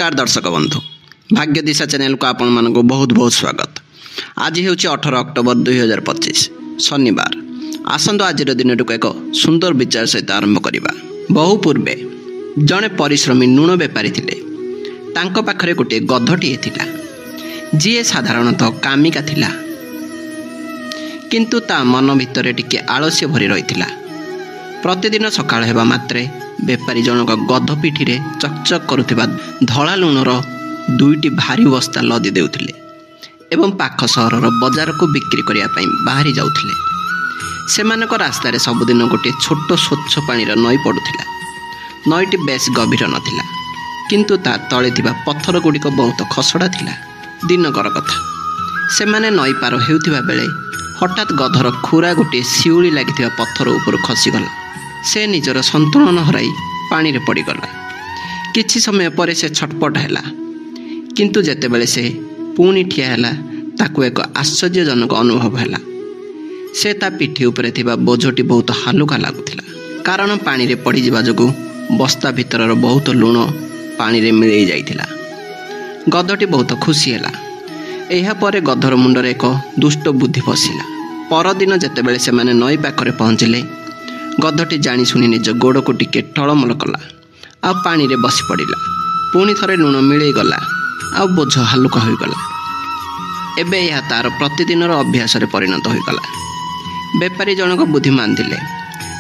नमस्कार दर्शक बंधु भाग्य दिशा चैनल को आपण मानक बहुत बहुत स्वागत। आज हूँ 18 अक्टोबर 2025 शनिवार। आसंतु आज दिन एक सुंदर विचार सहित आरंभ करवा। बहु पूर्वे जड़े परिश्रमी लुण बेपारी थिले। तांको पाखरे गोटे गधटीए थिला जी साधारणतः कामिका थिला, किंतु ता मन भितर टिके आलस्य भरी रही। प्रतिदिन सकाळ हेबा मात्रे बेपारी जनक गध पिठी रे चकचक करुथिबा धला लुणर दुईटी भारी बस्ता लदी देउथिले एवं पाख सहरर बजार को बिक्री करिया पई बाहरी जाउथिले। सेमानक रास्तार सबुदिन गोटे छोट स्वच्छ पानीर नई पड़ुथिला। नईटी बेस गभीर नथिला, किंतु ता तळे थिबा पत्थर गुड़िक बहुत खसड़ा थिला। दिनकर कथा, सेमाने नई पार हेउथिबा बेले हठात गधर खुरा गोटे शिउली लागिथिबा पत्थर उपर खसीगला। से निजर संतुलन हराई पानी रे पड़गला। किछि समय पर से छटपट हैला, किंतु जेतेबेले से पुणी ठिया हैला ताकू एक आश्चर्यजनक अनुभव हैला। से ता पिठी उपरे थिबा बोझटी बहुत हालुका लागुथिला, कारण पानी रे पड़ी जिबा जोगु बस्ता भितरर बहुत लुण पानी रे मिलई जाइथिला। गधटी बहुत खुशी हैला। एहा परे गधर मुंडरे एक दुष्ट बुद्धि पसिला। परदिन जेतेबेले से माने नई पाखरे पहुंचिले, गधटी जानी शुणी निज गोड़ को टिके टलमल कला आ पानी रे बसी पड़िला। पुणी थरे लुण मिलई गला आ बोझ हालुका होइगला। एबे यह तार प्रतिदिनर अभ्यास रे परिणत होइगला। बेपारी जनक बुद्धिमान थिले।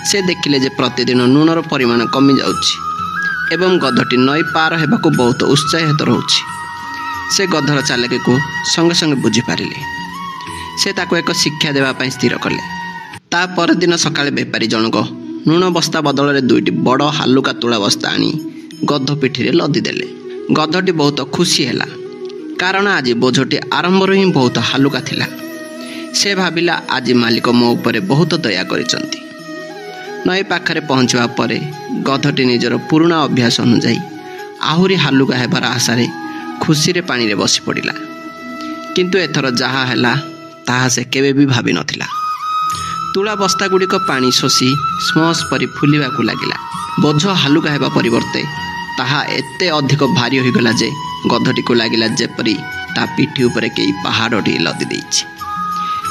से देखिले जे प्रतिदिन लुणर परिमाण कमी जाउछि एवं गधटी नई पार हेबाकू बहुत उत्साहित रहउछि। से गधर चालाकी को संगे संगे बुझी पारिले। से ताको एक शिक्षा देवा पई स्थिर कले। ता पर दिन सकाळे बेपारी जनक लुण बस्ता बदल रे दुईटी बड़ हालुका तुला बस्ता आनी गध पिठी रे लदी देले। गधटी बहुत खुशी हैला, कारण आज बोझटी आरंभ ही बहुत हालुका थिला। से भाबिला आज मालिक मो उपरे बहुत दया करिसंती। नई पाखरे पहुंचवा परे गधटी निजर पुराना अभ्यास अनुसार आहुरी हालुका हेबार आशारे खुशी रे पानी रे बसी पड़िला। किंतु एथर जहा हैला ताहा से केबे भी भाबी नथिला। तुला बस्ता गुड़िक पानी शोषी स्मस परी फुलिबाकू लागिला। बोझ हालुका हेबा परिवर्ते ताहा एते अधिक भारी होइगला जे गधटी को लागिला जेपरी ता पिठी उपरे केई पहाड़टी लदी देइछि।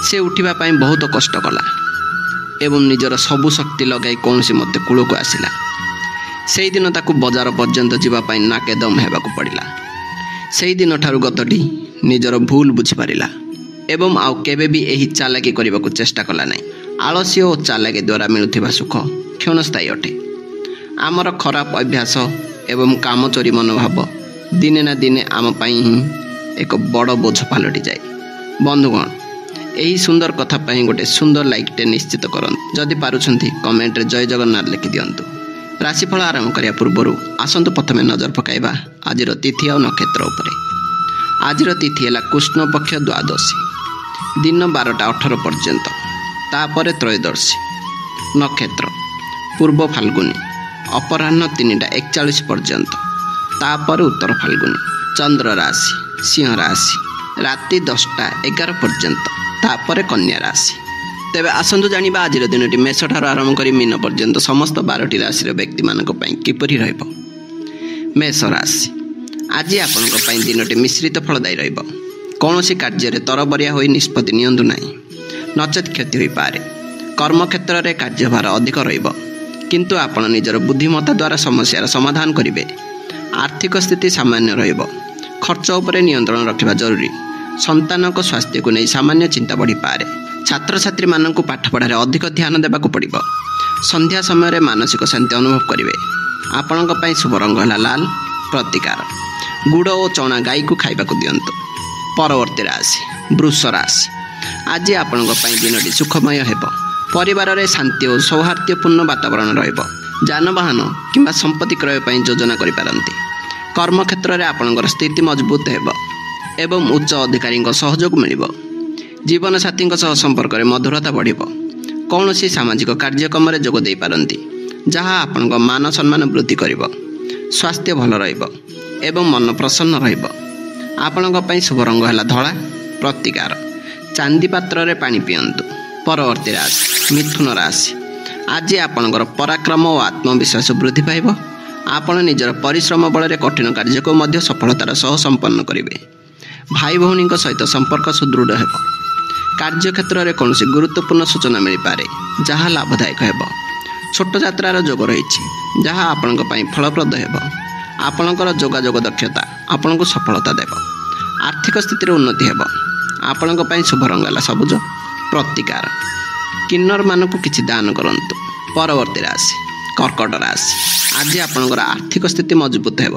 से उठिबा पई बहुत कष्ट कला एवं निजर सबु शक्ति लगाई कौनसी मते कूल को आसिला। सेई दिन ताकू बजार पर्यंत जीवा पई नाके दम हेबाकू पड़िला। सेई दिन ठारू गधटी निजर भूल बुझी पारिला एवं आउ केबे भी एही चालाकी करबाकू चेष्टा कला नै। आलस्य और चालाकी द्वारा मिलुथिबा सुख क्षणस्थायी अटे। आमर खराब अभ्यास एवं काम चोरी मनोभाव दिने ना दिने आम पई ही एक बड़ बोझ पालटि जाए। बंधुगण, यही सुंदर कथा पई गोटे सुंदर लाइकटे निश्चित करंतु। जदि पारुछंती कमेंट रे जय जगन्नाथ लिखि दियंतु। राशिफल आरंभ करिया पूर्वरु आसंतु प्रथमे नजर पकाइबा आजिर तिथि और नक्षत्र उपरे। आजिर तिथि हैला कृष्ण पक्ष द्वादशी, दिन 12टा 18 पर्यंत, तापरे त्रयोदशी। नक्षत्र पूर्व फाल्गुनी, अपराह्न 3टा 41 पर्यंत, तापरे उत्तर फाल्गुनी। चंद्र राशि सिंह राशि, राति 10टा 11 पर्यंत, तापरे कन्या राशि। तेबे आसंतु जानिबा आजिर दिनटी मेष ठार आरंभ करी मीन पर्यंत समस्त 12टी राशि व्यक्ति मानक पई किपरि रहइबो। मेष राशि, आज आपनक पई दिनटी मिश्रित फलदायी रहइबो। कौनसी कार्य रे तरबरिया होई निष्पत्ति नियंतु नाही, नचेत क्षति होई पारे। कर्म क्षेत्र रे कार्यभार अधिक रहइबो, किंतु आपण निजर बुद्धिमत्ता द्वारा समस्यार समाधान करिवे। आर्थिक स्थिति सामान्य रहइबो। खर्च उपरे नियंत्रण रखिबा जरूरी। संतानक स्वास्थ्य को नहीं सामान्य चिंता बढ़ी पारे। छात्र छात्री माननकु पाठ पढ़ारे अधिक ध्यान देबाकू पड़िबो। संध्या समय रे मानसिक शांति अनुभव करिवे। आपणक पई शुभ रंग हला लाल। प्रतिकार गुड़ और चना गाई को खाइबाकू दियंतु। परवर्ती राशि वृष राशि, आज आपणक पई दिनटी सुखमय हेबो। परिवार रे शांति और सौहार्द्यपूर्ण वातावरण रहइबो। जानवाहन किंबा संपत्ति क्रय पई योजना करि पारंती। कर्म क्षेत्र रे आपणकर स्थिति मजबूत हेबो एवं उच्च अधिकारी सहयोग मिलिबो। जीवन साथी सह संपर्क में मधुरता बढ़िबो। कौनसी सामाजिक कार्यक्रम में जोग दे पारंती, जहाँ आपणक मान सम्मान वृद्धि करिबो। स्वास्थ्य भल रहिबो एवं मन प्रसन्न रहिबो। आपणक पई शुभ रंग हला धला। प्रतिकार चांदी पात्र रे पानी पियंतु। परवर्ती राशि मिथुन राशि, आज आपणकर पराक्रम और आत्मविश्वास वृद्धि पाइबो। ଆପଣ ନିଜର ପରିଶ୍ରମ ବଳରେ କଠିନ କାର୍ଯ୍ୟକୁ ମଧ୍ୟ ସଫଳତାର ସହ ସମ୍ପନ୍ନ କରିବେ। ଭାଇ ଭଉଣୀଙ୍କ ସହିତ ସମ୍ପର୍କ ସୁଦୃଢ଼ ହେବ। କାର୍ଯ୍ୟକ୍ଷେତ୍ରରେ କୌଣସି ଗୁରୁତ୍ୱପୂର୍ଣ୍ଣ ସୂଚନା ମିଳିପାରେ ଯାହା ଲାଭଦାୟକ ହେବ। ଛୋଟ ଯାତ୍ରାର ଯୋଗ ରହିଛି ଯାହା ଆପଣଙ୍କ ପାଇଁ ଫଳପ୍ରଦ ହେବ। ଆପଣଙ୍କର ଯୋଗାଯୋଗ ଦକ୍ଷତା ଆପଣଙ୍କୁ ସଫଳତା ଦେବ। ଆର୍ଥିକ ସ୍ଥିତିରେ ଉନ୍ନତି ହେବ। ଆପଣଙ୍କ ପାଇଁ ଶୁଭ ରଙ୍ଗ ହେଲା ସବୁଜ। ପ୍ରତିକାର, କିନ୍ନରମାନଙ୍କୁ କିଛି ଦାନ କରନ୍ତୁ। ପରବର୍ତ୍ତୀ ରାଶି କର୍କଟ ରାଶି। ଆଜି ଆପଣଙ୍କର ଆର୍ଥିକ ସ୍ଥିତି ମଜବୁତ ହେବ।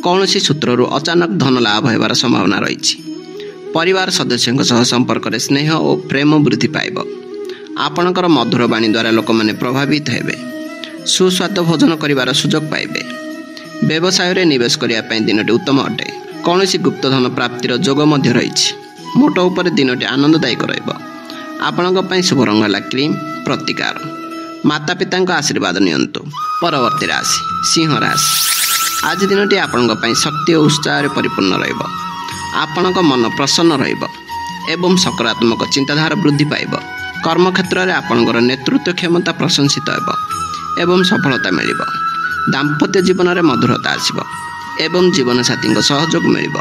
କୌଣସି ସୂତ୍ରରୁ ଅଚାନକ ଧନ ଲାଭ ହେବାର ସମ୍ଭାବନା ରହିଛି। ପରିବାର ସଦସ୍ୟଙ୍କ ସହ ସମ୍ପର୍କରେ ସ୍ନେହ ଓ ପ୍ରେମ ବୃଦ୍ଧି ପାଇବ। ଆପଣଙ୍କର ମଧୁର ବାଣୀ ଦ୍ୱାରା ଲୋକମାନେ ପ୍ରଭାବିତ ହେବେ। ସୁସ୍ୱାଦୁ ଭୋଜନ କରିବାର ସୁଯୋଗ ପାଇବେ। ବ୍ୟବସାୟରେ ନିବେଶ କରିବା ପାଇଁ ଦିନଟି ଉତ୍ତମ ଅଟେ। କୌଣସି ଗୁପ୍ତଧନ ପ୍ରାପ୍ତିର ଯୋଗ ମଧ୍ୟ ରହିଛି। ମୋଟ ଉପରେ ଦିନଟି ଆନନ୍ଦଦାୟକ ରହିବ। ଆପଣଙ୍କ ପାଇଁ ଶୁଭ ରଙ୍ଗ ହେଲା କ୍ରିମ୍। ପ୍ରତିକାର, ମାତା ପିତାଙ୍କ ଆଶୀର୍ବାଦ ନିଅନ୍ତୁ। ପରବର୍ତ୍ତୀ ରାଶି ସିଂହ ରାଶି। ଆଜି ଦିନଟି ଆପଣଙ୍କ ପାଇଁ ଶକ୍ତି ଓ ଉତ୍ସାହରେ ପରିପୂର୍ଣ୍ଣ ରହିବ। ଆପଣଙ୍କ ମନ ପ୍ରସନ୍ନ ରହିବ ଏବଂ ସକାରାତ୍ମକ ଚିନ୍ତାଧାରା ବୃଦ୍ଧି ପାଇବ। କର୍ମକ୍ଷେତ୍ରରେ ଆପଣଙ୍କର ନେତୃତ୍ୱ କ୍ଷମତା ପ୍ରଶଂସିତ ହେବ ଏବଂ ସଫଳତା ମିଳିବ। ଦାମ୍ପତ୍ୟ ଜୀବନରେ ମଧୁରତା ଆସିବ ଏବଂ ଜୀବନସାଥୀଙ୍କ ସହଯୋଗ ମିଳିବ।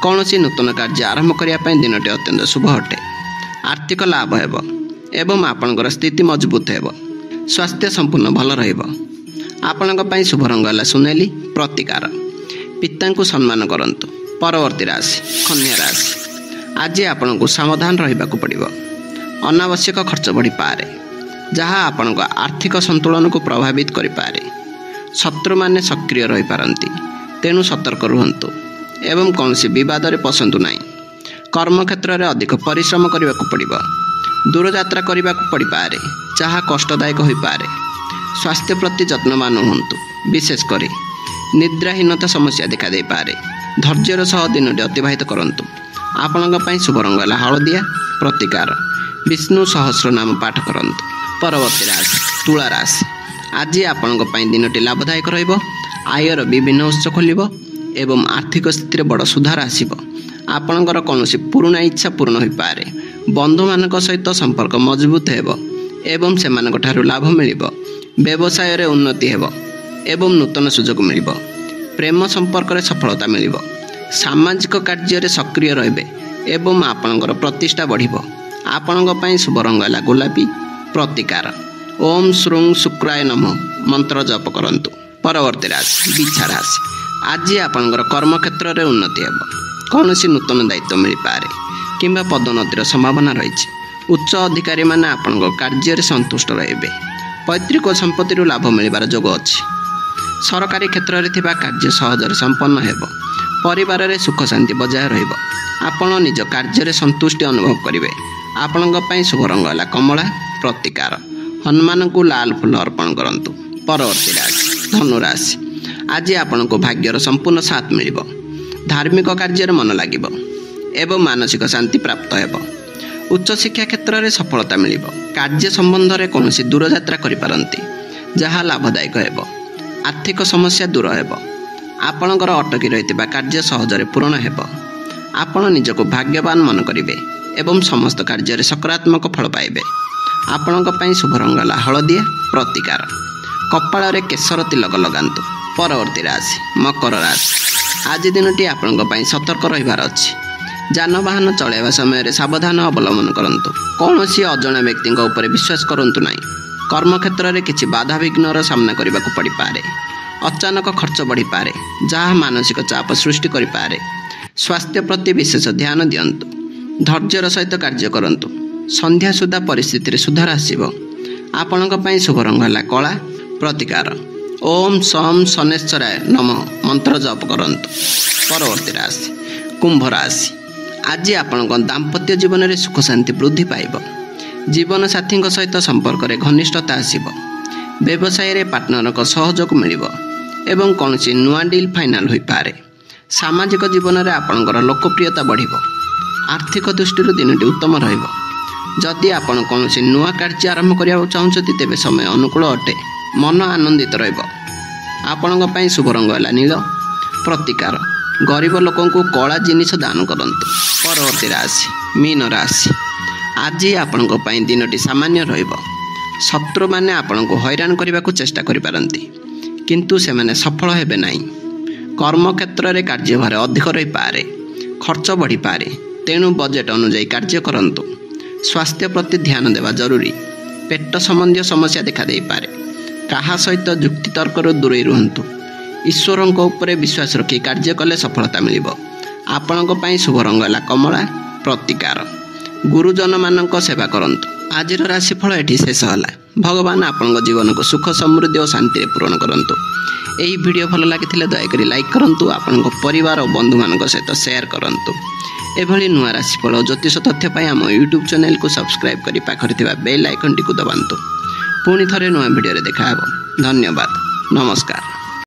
କୌଣସି ନୂତନ କାର୍ଯ୍ୟ ଆରମ୍ଭ କରିବା ପାଇଁ ଦିନଟି ଅତ୍ୟନ୍ତ ଶୁଭ ଅଟେ। ଆର୍ଥିକ ଲାଭ ହେବ ଏବଂ ଆପଣଙ୍କର ସ୍ଥିତି ମଜବୁତ ହେବ। ସ୍ୱାସ୍ଥ୍ୟ ସମ୍ପୂର୍ଣ୍ଣ ଭଲ ରହିବ। ଆପଣଙ୍କ ପାଇଁ ଶୁଭ ରଙ୍ଗ ହେଲା ସୁନେଲି। ପ୍ରତିକାର, ପିତାଙ୍କୁ ସମ୍ମାନ କରନ୍ତୁ। ପରବର୍ତ୍ତୀ ରାଶି କନ୍ୟା ରାଶି। ଆଜି ଆପଣଙ୍କୁ ସାବଧାନ ରହିବାକୁ ପଡ଼ିବ। ଅନାବଶ୍ୟକ ଖର୍ଚ୍ଚ ବଢ଼ିପାରେ ଯାହା ଆପଣଙ୍କ ଆର୍ଥିକ ସନ୍ତୁଳନକୁ ପ୍ରଭାବିତ କରିପାରେ। ଶତ୍ରୁମାନେ ସକ୍ରିୟ ରହିପାରନ୍ତି, ତେଣୁ ସତର୍କ ରୁହନ୍ତୁ ଏବଂ କୌଣସି ବିବାଦରେ ପଶନ୍ତୁ ନାହିଁ। କର୍ମକ୍ଷେତ୍ରରେ ଅଧିକ ପରିଶ୍ରମ କରିବାକୁ ପଡ଼ିବ। ଦୂରଯାତ୍ରା କରିବାକୁ ପଡ଼ିପାରେ ଯାହା କଷ୍ଟଦାୟକ ହୋଇପାରେ। ସ୍ୱାସ୍ଥ୍ୟ ପ୍ରତି ଯତ୍ନବାନ ହୁଅନ୍ତୁ, ବିଶେଷ କରି ନିଦ୍ରାହୀନତା ସମସ୍ୟା ଦେଖାଦେଇପାରେ। ଧୈର୍ଯ୍ୟର ସହ ଦିନଟି ଅତିବାହିତ କରନ୍ତୁ। ଆପଣଙ୍କ ପାଇଁ ଶୁଭ ରଙ୍ଗ ହେଲା ହଳଦିଆ। ପ୍ରତିକାର, ବିଷ୍ଣୁ ସହସ୍ର ନାମ ପାଠ କରନ୍ତୁ। ପରବର୍ତ୍ତୀ ରାଶି ତୁଳା ରାଶି। ଆଜି ଆପଣଙ୍କ ପାଇଁ ଦିନଟି ଲାଭଦାୟକ ରହିବ। ଆୟର ବିଭିନ୍ନ ଉତ୍ସ ଖୋଲିବ ଏବଂ ଆର୍ଥିକ ସ୍ଥିତିରେ ବଡ଼ ସୁଧାର ଆସିବ। ଆପଣଙ୍କର କୌଣସି ପୁରୁଣା ଇଚ୍ଛା ପୂରଣ ହୋଇପାରେ। ବନ୍ଧୁମାନଙ୍କ ସହିତ ସମ୍ପର୍କ ମଜବୁତ ହେବ ଏବଂ ସେମାନଙ୍କ ଠାରୁ ଲାଭ ମିଳିବ। ବ୍ୟବସାୟରେ ଉନ୍ନତି ହେବ ଏବଂ ନୂତନ ସୁଯୋଗ ମିଳିବ। ପ୍ରେମ ସମ୍ପର୍କରେ ସଫଳତା ମିଳିବ। ସାମାଜିକ କାର୍ଯ୍ୟରେ ସକ୍ରିୟ ରହିବେ ଏବଂ ଆପଣଙ୍କର ପ୍ରତିଷ୍ଠା ବଢ଼ିବ। ଆପଣଙ୍କ ପାଇଁ ଶୁଭ ରଙ୍ଗ ହେଲା ଗୋଲାପୀ। ପ୍ରତିକାର, ଓମ୍ ଶ୍ରୁଂ ଶୁକ୍ରାୟ ନମଃ ମନ୍ତ୍ର ଜପ କରନ୍ତୁ। ପରବର୍ତ୍ତୀ ରାଶି ବିଛା ରାଶି। ଆଜି ଆପଣଙ୍କର କର୍ମକ୍ଷେତ୍ରରେ ଉନ୍ନତି ହେବ। କୌଣସି ନୂତନ ଦାୟିତ୍ୱ ମିଳିପାରେ କିମ୍ବା ପଦୋନ୍ନତିର ସମ୍ଭାବନା ରହିଛି। ଉଚ୍ଚ ଅଧିକାରୀମାନେ ଆପଣଙ୍କ କାର୍ଯ୍ୟରେ ସନ୍ତୁଷ୍ଟ ରହିବେ। ପୈତୃକ ସମ୍ପତ୍ତିରୁ ଲାଭ ମିଳିବାର ଯୋଗ ଅଛି। ସରକାରୀ କ୍ଷେତ୍ରରେ ଥିବା କାର୍ଯ୍ୟ ସହଜରେ ସମ୍ପନ୍ନ ହେବ। ପରିବାରରେ ସୁଖ ଶାନ୍ତି ବଜାୟ ରହିବ। ଆପଣ ନିଜ କାର୍ଯ୍ୟରେ ସନ୍ତୁଷ୍ଟି ଅନୁଭବ କରିବେ। ଆପଣଙ୍କ ପାଇଁ ଶୁଭ ରଙ୍ଗ ହେଲା କମଳା। ପ୍ରତିକାର, ହନୁମାନଙ୍କୁ ଲାଲ ଫୁଲ ଅର୍ପଣ କରନ୍ତୁ। ପରବର୍ତ୍ତୀ ରାଶି ଧନୁରାଶି। ଆଜି ଆପଣଙ୍କୁ ଭାଗ୍ୟର ସମ୍ପୂର୍ଣ୍ଣ ସାଥ ମିଳିବ। ଧାର୍ମିକ କାର୍ଯ୍ୟରେ ମନ ଲାଗିବ ଏବଂ ମାନସିକ ଶାନ୍ତି ପ୍ରାପ୍ତ ହେବ। ଉଚ୍ଚଶିକ୍ଷା କ୍ଷେତ୍ରରେ ସଫଳତା ମିଳିବ। କାର୍ଯ୍ୟ ସମ୍ବନ୍ଧରେ କୌଣସି ଦୂରଯାତ୍ରା କରିପାରନ୍ତି ଯାହା ଲାଭଦାୟକ ହେବ। ଆର୍ଥିକ ସମସ୍ୟା ଦୂର ହେବ। ଆପଣଙ୍କର ଅଟକି ରହିଥିବା କାର୍ଯ୍ୟ ସହଜରେ ପୂରଣ ହେବ। ଆପଣ ନିଜକୁ ଭାଗ୍ୟବାନ ମନେ କରିବେ ଏବଂ ସମସ୍ତ କାର୍ଯ୍ୟରେ ସକାରାତ୍ମକ ଫଳ ପାଇବେ। ଆପଣଙ୍କ ପାଇଁ ଶୁଭ ରଙ୍ଗ ହେଲା ହଳଦିଆ। ପ୍ରତିକାର, କପାଳରେ କେଶର ତିଲକ ଲଗାନ୍ତୁ। ପରବର୍ତ୍ତୀ ରାଶି ମକର ରାଶି। ଆଜି ଦିନଟି ଆପଣଙ୍କ ପାଇଁ ସତର୍କ ରହିବାର ଅଛି। ଯାନବାହନ ଚଳାଇବା ସମୟରେ ସାବଧାନ ଅବଲମ୍ବନ କରନ୍ତୁ। କୌଣସି ଅଜଣା ବ୍ୟକ୍ତିଙ୍କ ଉପରେ ବିଶ୍ୱାସ କରନ୍ତୁ ନାହିଁ। କର୍ମକ୍ଷେତ୍ରରେ କିଛି ବାଧାବିଘ୍ନର ସାମ୍ନା କରିବାକୁ ପଡ଼ିପାରେ। ଅଚାନକ ଖର୍ଚ୍ଚ ବଢ଼ିପାରେ ଯାହା ମାନସିକ ଚାପ ସୃଷ୍ଟି କରିପାରେ। ସ୍ୱାସ୍ଥ୍ୟ ପ୍ରତି ବିଶେଷ ଧ୍ୟାନ ଦିଅନ୍ତୁ। ଧୈର୍ଯ୍ୟର ସହିତ କାର୍ଯ୍ୟ କରନ୍ତୁ। ସନ୍ଧ୍ୟା ସୁଦ୍ଧା ପରିସ୍ଥିତିରେ ସୁଧାର ଆସିବ। ଆପଣଙ୍କ ପାଇଁ ଶୁଭ ରଙ୍ଗ ହେଲା କଳା। ପ୍ରତିକାର, ଓମ୍ ସମ୍ ଶନେଶ୍ୱରାୟ ନମଃ ମନ୍ତ୍ର ଜପ କରନ୍ତୁ। ପରବର୍ତ୍ତୀ ରାଶି କୁମ୍ଭ ରାଶି। ଆଜି ଆପଣଙ୍କ ଦାମ୍ପତ୍ୟ ଜୀବନରେ ସୁଖ ଶାନ୍ତି ବୃଦ୍ଧି ପାଇବ। ଜୀବନସାଥୀଙ୍କ ସହିତ ସମ୍ପର୍କରେ ଘନିଷ୍ଠତା ଆସିବ। ବ୍ୟବସାୟରେ ପାର୍ଟନରଙ୍କ ସହଯୋଗ ମିଳିବ ଏବଂ କୌଣସି ନୂଆ ଡିଲ୍ ଫାଇନାଲ ହୋଇପାରେ। ସାମାଜିକ ଜୀବନରେ ଆପଣଙ୍କର ଲୋକପ୍ରିୟତା ବଢ଼ିବ। ଆର୍ଥିକ ଦୃଷ୍ଟିରୁ ଦିନଟି ଉତ୍ତମ ରହିବ। ଯଦି ଆପଣ କୌଣସି ନୂଆ କାର୍ଯ୍ୟ ଆରମ୍ଭ କରିବାକୁ ଚାହୁଁଛନ୍ତି ତେବେ ସମୟ ଅନୁକୂଳ ଅଟେ। ମନ ଆନନ୍ଦିତ ରହିବ। ଆପଣଙ୍କ ପାଇଁ ଶୁଭ ରଙ୍ଗ ହେଲା ନୀଳ। ପ୍ରତିକାର, ଗରିବ ଲୋକଙ୍କୁ କଳା ଜିନିଷ ଦାନ କରନ୍ତୁ। ପରବର୍ତ୍ତୀ ରାଶି ମୀନ ରାଶି। ଆଜି ଆପଣଙ୍କ ପାଇଁ ଦିନଟି ସାମାନ୍ୟ ରହିବ। ଶତ୍ରୁମାନେ ଆପଣଙ୍କୁ ହଇରାଣ କରିବାକୁ ଚେଷ୍ଟା କରିପାରନ୍ତି କିନ୍ତୁ ସେମାନେ ସଫଳ ହେବେ ନାହିଁ। କର୍ମକ୍ଷେତ୍ରରେ କାର୍ଯ୍ୟଭାର ଅଧିକ ରହିପାରେ, ଖର୍ଚ୍ଚ ବଢ଼ିପାରେ। ତେଣୁ ବଜେଟ୍ ଅନୁଯାୟୀ କାର୍ଯ୍ୟ କରନ୍ତୁ। ସ୍ୱାସ୍ଥ୍ୟ ପ୍ରତି ଧ୍ୟାନ ଦେବା ଜରୁରୀ। ପେଟ ସମ୍ବନ୍ଧୀୟ ସମସ୍ୟା ଦେଖାଦେଇପାରେ। କାହା ସହିତ ଯୁକ୍ତିତର୍କରୁ ଦୂରେଇ ରୁହନ୍ତୁ। ଈଶ୍ୱରଙ୍କ ଉପରେ ବିଶ୍ୱାସ ରଖି କାର୍ଯ୍ୟ କଲେ ସଫଳତା ମିଳିବ। ଆପଣଙ୍କ ପାଇଁ ଶୁଭ ରଙ୍ଗ ହେଲା କମଳା। ପ୍ରତିକାର, ଗୁରୁଜନମାନଙ୍କ ସେବା କରନ୍ତୁ। ଆଜିର ରାଶିଫଳ ଏଠି ଶେଷ ହେଲା। ଭଗବାନ ଆପଣଙ୍କ ଜୀବନକୁ ସୁଖ ସମୃଦ୍ଧି ଓ ଶାନ୍ତିରେ ପୂରଣ କରନ୍ତୁ। ଏହି ଭିଡ଼ିଓ ଭଲ ଲାଗିଥିଲେ ଦୟାକରି ଲାଇକ୍ କରନ୍ତୁ। ଆପଣଙ୍କ ପରିବାର ଓ ବନ୍ଧୁମାନଙ୍କ ସହିତ ସେୟାର କରନ୍ତୁ। ଏଭଳି ନୂଆ ରାଶିଫଳ ଓ ଜ୍ୟୋତିଷ ତଥ୍ୟ ପାଇଁ ଆମ ୟୁଟ୍ୟୁବ୍ ଚ୍ୟାନେଲକୁ ସବସ୍କ୍ରାଇବ୍ କରି ପାଖରେ ଥିବା ବେଲ୍ ଆଇକନ୍ଟିକୁ ଦବାନ୍ତୁ। ପୁଣି ଥରେ ନୂଆ ଭିଡ଼ିଓରେ ଦେଖାହେବ। ଧନ୍ୟବାଦ। ନମସ୍କାର।